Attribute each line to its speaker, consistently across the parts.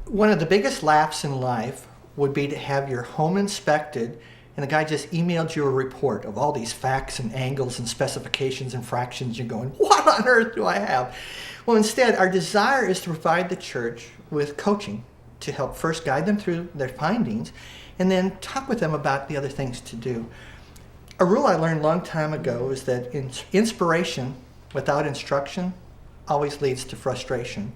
Speaker 1: One of the biggest laughs in life would be to have your home inspected and the guy just emailed you a report of all these facts and angles and specifications and fractions. You're going, what on earth do I have? Well, instead, our desire is to provide the church with coaching to help first guide them through their findings and then talk with them about the other things to do. A rule I learned a long time ago is that inspiration without instruction always leads to frustration.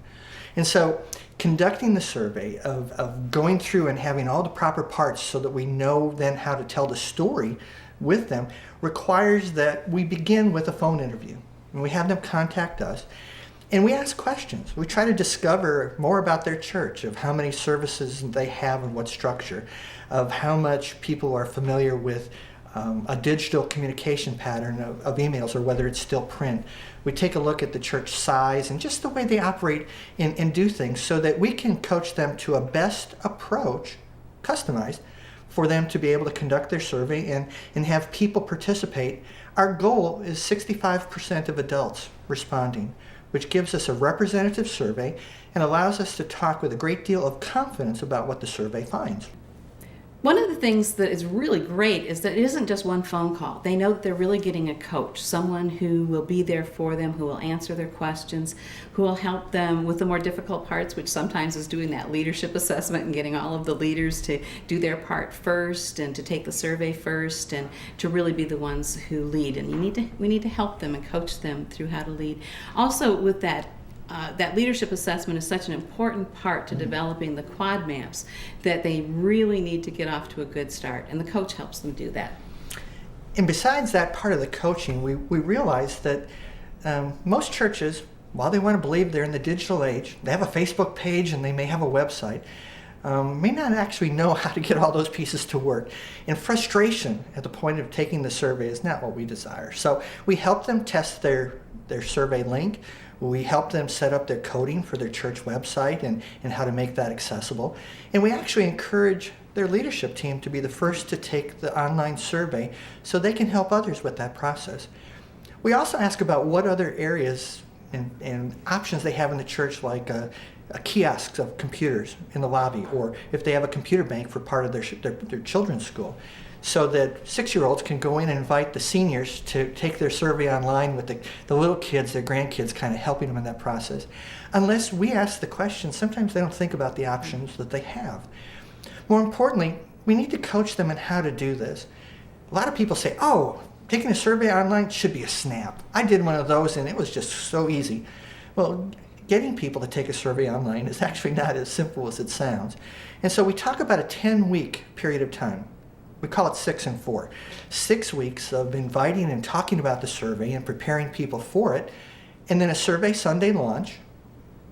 Speaker 1: And so conducting the survey of going through and having all the proper parts so that we know then how to tell the story with them requires that we begin with a phone interview. And we have them contact us and we ask questions. We try to discover more about their church, of how many services they have and what structure, of how much people are familiar with a digital communication pattern of emails, or whether it's still print. We take a look at the church size and just the way they operate and do things so that we can coach them to a best approach, customized, for them to be able to conduct their survey and have people participate. Our goal is 65% of adults responding, which gives us a representative survey and allows us to talk with a great deal of confidence about what the survey finds.
Speaker 2: One of the things that is really great is that it isn't just one phone call. They know that they're really getting a coach, someone who will be there for them, who will answer their questions, who will help them with the more difficult parts, which sometimes is doing that leadership assessment and getting all of the leaders to do their part first and to take the survey first and to really be the ones who lead. And we need to help them and coach them through how to lead. Also with that leadership assessment is such an important part to developing the quad maps that they really need to get off to a good start, and the coach helps them do that.
Speaker 1: And besides that part of the coaching, we realize that most churches, while they want to believe they're in the digital age, they have a Facebook page and they may have a website, may not actually know how to get all those pieces to work. And frustration at the point of taking the survey is not what we desire. So we help them test their survey link. We help them set up their coding for their church website and how to make that accessible. And we actually encourage their leadership team to be the first to take the online survey so they can help others with that process. We also ask about what other areas and options they have in the church, like a kiosks of computers in the lobby, or if they have a computer bank for part of their children's school, so that 6-year-olds can go in and invite the seniors to take their survey online with the little kids, their grandkids, kind of helping them in that process. Unless we ask the question, sometimes they don't think about the options that they have. More importantly, we need to coach them on how to do this. A lot of people say, oh, taking a survey online should be a snap. I did one of those and it was just so easy. Well, getting people to take a survey online is actually not as simple as it sounds. And so we talk about a 10-week period of time. We call it 6 and 4. 6 weeks of inviting and talking about the survey and preparing people for it, and then a survey Sunday launch.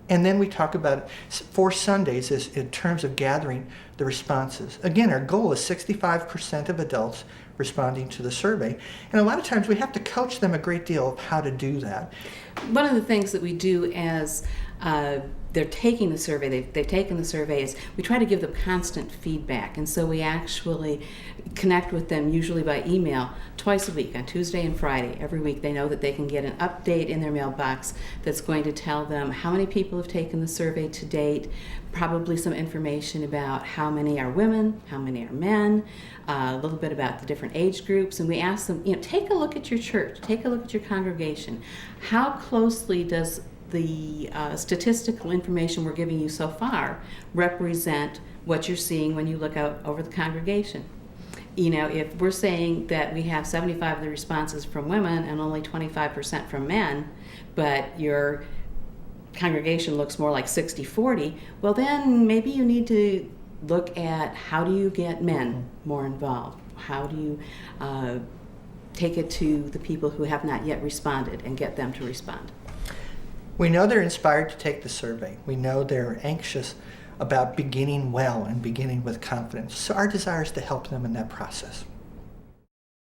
Speaker 1: And then we talk about 4 Sundays in terms of gathering the responses. Again, our goal is 65% of adults responding to the survey. And a lot of times we have to coach them a great deal of how to do that.
Speaker 2: One of the things that we do as they're taking the survey, they've taken the survey, is we try to give them constant feedback. And so we actually connect with them usually by email twice a week, on Tuesday and Friday. Every week they know that they can get an update in their mailbox that's going to tell them how many people have taken the survey to date, probably some information about how many are women, how many are men, a little bit about the different age groups. And we ask them, take a look at your church, take a look at your congregation. How closely does the statistical information we're giving you so far represent what you're seeing when you look out over the congregation? If we're saying that we have 75 of the responses from women and only 25% from men, but your congregation looks more like 60-40, well then maybe you need to look at how do you get men more involved? How do you take it to the people who have not yet responded and get them to respond?
Speaker 1: We know they're inspired to take the survey. We know they're anxious about beginning well and beginning with confidence. So our desire is to help them in that process.